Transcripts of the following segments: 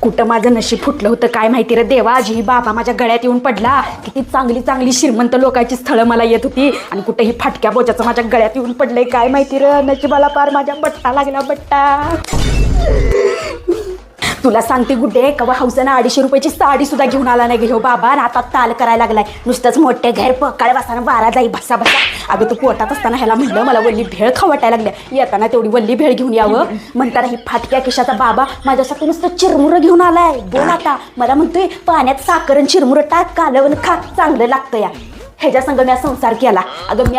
कुठं माझं नशीब फुटलं होतं काय माहिती रे देवा. आजी बाबा माझ्या गळ्यात येऊन पडला. किती चांगली चांगली श्रीमंत लोकांची स्थळं मला येत होती आणि कुठे ही फाटक्या बोचाचं माझ्या गळ्यात येऊन पडलंय काय माहिती रे. नशिबाला पार माझ्या बट्टा लागला बट्टा. तुला सांगते गुड्डे कवा हौसानं 250 रुपयाची साडी सुद्धा घेऊन आला नाही घेऊ बाबा. आणि आता ताल करायला लागलाय नुसतंच मोठे घर पकाळ बसानं वारा जाई बसा बसा. अगं तू पोटात असताना ह्याला म्हणलं मला वल्ली भेळ खाऊ वाटायला लागल्या. येताना तेवढी वल्ली भेळ घेऊन यावं म्हणताना ही फाटक्या केशाचा बाबा माझ्यासाठी नुसतं चिरमुरं घेऊन आलाय. बोल आता मला म्हणतोय पाण्यात साखर आणि चिरमुरं टाक कालवण खा चांगलं लागतं या. ह्याच्या संग मी संसार केला. अगं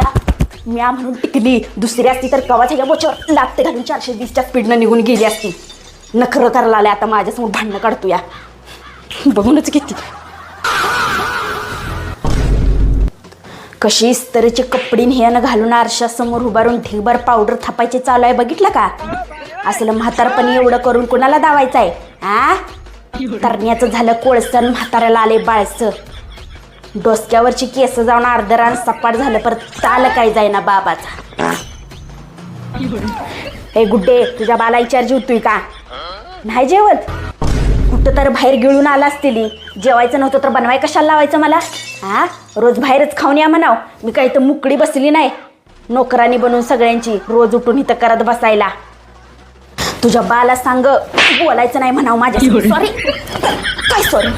म्या म्हणून टिकली. दुसरी असती तर कवाच ह्याच्या बोच्यावर लागते घालून 420च्या स्पीडनं निघून गेली असती. नखरं करायला आले आता माझ्यासमोर भांडणं काढतो या. बघूनच किती कशी इस्त्रीचे कपडे ह्यानं घालून आरशासमोर उभारून ढिगभर पावडर थापायचे चालू आहे बघितलं का. असलं म्हातारपणी एवढं करून कोणाला दावायचं आहे आ. तरण्याचं झालं कोळसन म्हाताऱ्याला आले बाळसं. डोसक्यावरची केस जाऊन अर्धरान सपाट झालं परत चाल काय जाईना बाबाचा. हे गुड्डे तुझ्या बाला विचार जेवतोय का नाही जेवत. कुठं तर बाहेर गिळून आला असतील. जेवायचं नव्हतं तर बनवाय कशाला लावायचं मला हा. रोज बाहेरच खाऊन या म्हणाव. मी काही तर मुकडी बसली नाही नोकरानी बनवून सगळ्यांची रोज उठून इथं करत बसायला. तुझ्या बाला सांग बोलायचं नाही म्हणाव माझ्या. सॉरी काय सॉरी.